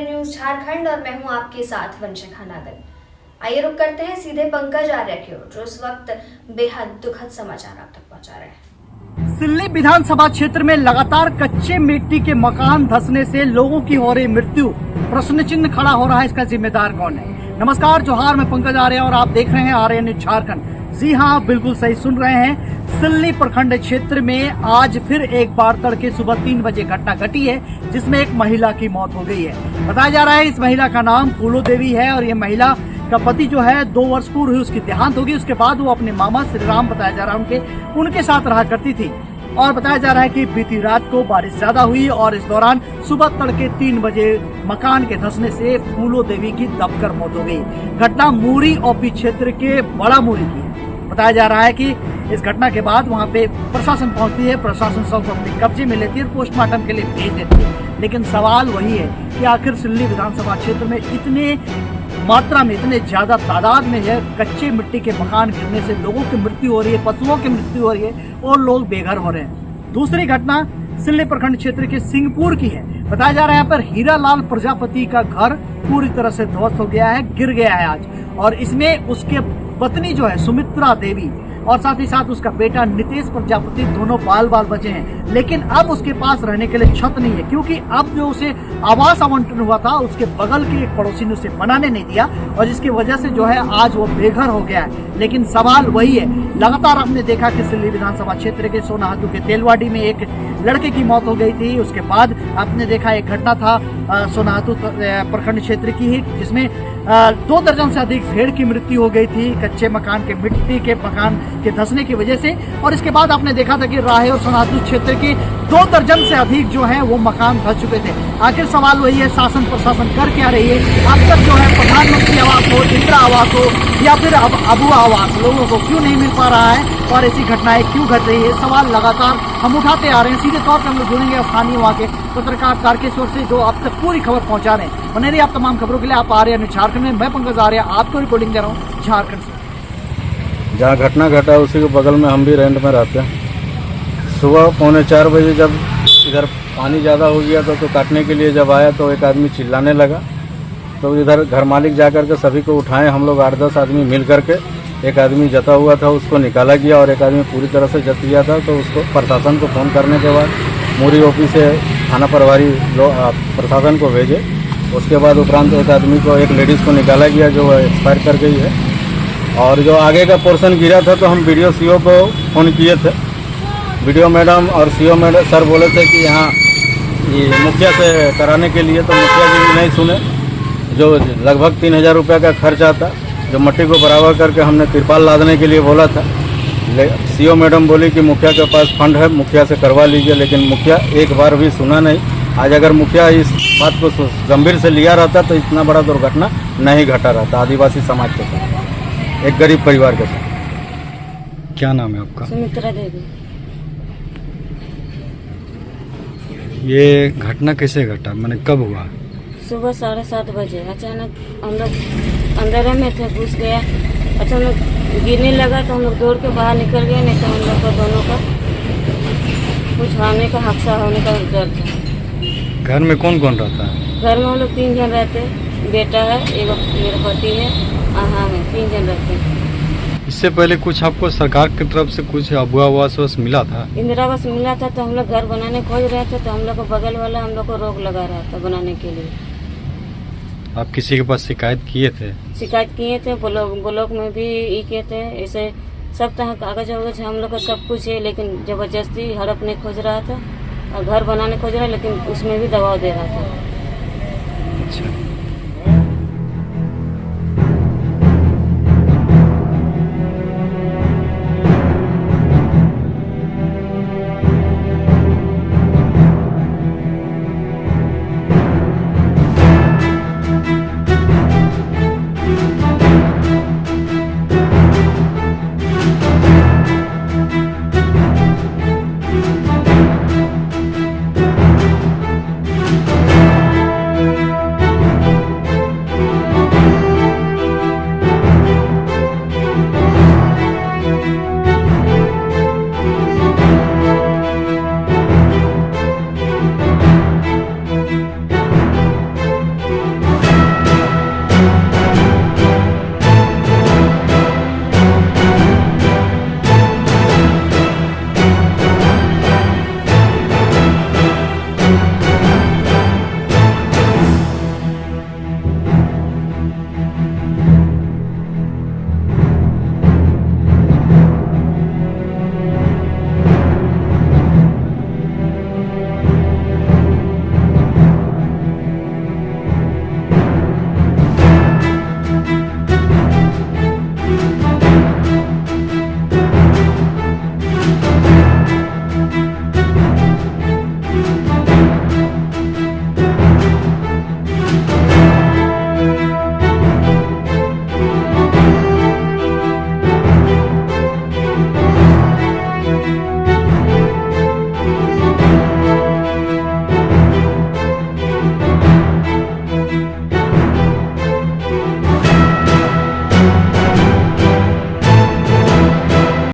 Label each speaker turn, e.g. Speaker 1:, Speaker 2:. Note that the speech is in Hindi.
Speaker 1: न्यूज झारखंड और मैं हूं आपके साथ वंशिका नागर। आइए रुक करते हैं सीधे पंकज आर्य की ओर, जो इस वक्त बेहद दुखद समाचार आप तक पहुंचा रहे हैं।
Speaker 2: सिल्ली विधानसभा क्षेत्र में लगातार कच्चे मिट्टी के मकान धंसने से लोगों की हो रही मृत्यु, प्रश्न चिन्ह खड़ा हो रहा है। इसका जिम्मेदार कौन है? नमस्कार, जोहार, मैं पंकज आर्य और आप देख रहे हैं आर्य न्यूज झारखंड। जी हाँ, बिल्कुल सही सुन रहे हैं। सिल्ली प्रखंड क्षेत्र में आज फिर एक बार तड़के सुबह 3 बजे घटना घटी है, जिसमें एक महिला की मौत हो गई है। बताया जा रहा है इस महिला का नाम फूलो देवी है और ये महिला का पति जो है 2 वर्ष पूर्व हुई उसकी देहांत होगी। उसके बाद वो अपने मामा श्री राम, बताया जा रहा है उनके साथ रहा करती थी। और बताया जा रहा है कि बीती रात को बारिश ज्यादा हुई और इस दौरान सुबह तड़के 3 बजे मकान के धंसने से फूलो देवी की दबकर मौत हो गई। घटना मूरी ओपी क्षेत्र के बड़ा मूरी की है। बताया जा रहा है कि इस घटना के बाद वहां पे प्रशासन पहुंचती है, प्रशासन सब अपने कब्जे में लेती है और पोस्टमार्टम के लिए भेज देती है। लेकिन सवाल वही है कि आखिर सिल्ली विधानसभा क्षेत्र में इतने मात्रा में, इतने ज्यादा तादाद में है कच्चे मिट्टी के मकान गिरने से लोगों की मृत्यु हो रही है, पशुओं की मृत्यु हो रही है और लोग बेघर हो रहे हैं। दूसरी घटना सिल्ली प्रखंड क्षेत्र के सिंहपुर की है। बताया जा रहा है यहाँ पर हीरालाल प्रजापति का घर पूरी तरह से ध्वस्त हो गया है, गिर गया है आज। और इसमें उसके पत्नी जो है सुमित्रा देवी और साथ ही साथ उसका बेटा नितेश प्रजापति दोनों बाल बचे हैं। लेकिन अब उसके पास रहने के लिए छत नहीं है, क्योंकि अब जो उसे आवास आवंटन हुआ था उसके बगल के एक पड़ोसी ने उसे बनाने नहीं दिया और जिसकी वजह से जो है आज वो बेघर हो गया है। लेकिन सवाल वही है, लगातार आपने देखा कि सिल्ली विधानसभा क्षेत्र के सोनाहातू के तेलवाड़ी में एक लड़के की मौत हो गई थी। उसके बाद आपने देखा एक घटना था सोनाहातू प्रखंड क्षेत्र की ही, जिसमें 2 दर्जन से अधिक भेड़ की मृत्यु हो गई थी कच्चे मकान के मिट्टी के मकान के धंसने की वजह से। और इसके बाद आपने देखा था कि राहे और सोनाहातू क्षेत्र के 2 दर्जन से अधिक जो है वो मकान धंस चुके थे। आखिर सवाल वही है, शासन प्रशासन कर क्या रही है? अब तक जो है प्रधानमंत्री आवास हो, इंदिरा आवास हो या फिर अबुआ आवास लोगों को क्यों नहीं मिल पा रहा है और ऐसी घटनाएं क्यों घट रही है? सवाल लगातार हम उठाते आ रहे हैं। सीधे तौर पर हम लोग जुड़ेंगे स्थानीय वहाँ के पत्रकार तारकेश्वर से, जो आप तक पूरी खबर पहुंचा रहे हैं। बने रहिए आप तमाम खबरों के लिए। आप आ रहे हैं झारखंड में, मैं पंकज आर्य आपको रिपोर्टिंग दे रहा हूँ झारखंड से।
Speaker 3: जहाँ घटना घटा है उसी के बगल में हम भी रेंट में रहते हैं। सुबह 3:45 बजे जब इधर पानी ज़्यादा हो गया तो काटने के लिए जब आया तो एक आदमी चिल्लाने लगा, तो इधर घर मालिक जा करके सभी को उठाए, हम लोग 8-10 आदमी मिल करके एक आदमी जता हुआ था उसको निकाला गया और एक आदमी पूरी तरह से जत गया था। तो उसको प्रशासन को फ़ोन करने के बाद मूरी ओपी से थाना प्रभारी प्रशासन को भेजे। उसके बाद उपरांत एक आदमी को, एक लेडीज़ को निकाला गया जो एक्सपायर कर गई है। और जो आगे का पोर्शन गिरा था तो हम वीडियो सीओ को फ़ोन किए थे। वीडियो मैडम और सीओ मैडम सर बोले थे कि यहाँ ये मुखिया से कराने के लिए, तो मुखिया जी भी नहीं सुने। जो लगभग 3000 रुपये का खर्च आता, जो मट्टी को बराबर करके हमने तिरपाल लादने के लिए बोला था। सीओ मैडम बोली कि मुखिया के पास फंड है, मुखिया से करवा लीजिए, लेकिन मुखिया एक बार भी सुना नहीं। आज अगर मुखिया इस बात को गंभीर से लिया रहता तो इतना बड़ा दुर्घटना नहीं घटा रहता आदिवासी समाज के साथ, एक गरीब परिवार के साथ।
Speaker 4: क्या नाम है आपका?
Speaker 5: सुमित्रा देवी।
Speaker 4: ये घटना कैसे घटा, मैंने कब हुआ?
Speaker 5: सुबह 7:30 बजे अचानक हम लोग अंदर में थे, घुस गया। अचानक गिरने लगा तो हम लोग दौड़ के बाहर निकल गए, नहीं तो हम लोग का दोनों का कुछ होने का, हादसा होने का डर था।
Speaker 4: घर में कौन कौन रहता है?
Speaker 5: घर में हम लोग 3 जन रहते, बेटा है, एक मेरा पति है, हाँ मैं 3 जन रहते हैं।
Speaker 4: इससे पहले कुछ आपको सरकार की तरफ से कुछ अबुआ आवास मिला था?
Speaker 5: इंदिरा आवास मिला था, तो हम लोग घर बनाने खोज रहे थे, तो हम लोग को बगल वाला हम लोग को रोक लगा रहा था बनाने के लिए।
Speaker 4: आप किसी के पास शिकायत किए थे?
Speaker 5: शिकायत किए थे, ब्लॉक में भी ये किए थे। ऐसे सब तरह कागज वगज हम लोग का सब कुछ है, लेकिन जबरदस्ती हड़प नहीं खोज रहा था और घर बनाने खोज रहा, लेकिन उसमें भी दबाव दे रहा था।
Speaker 4: अच्छा।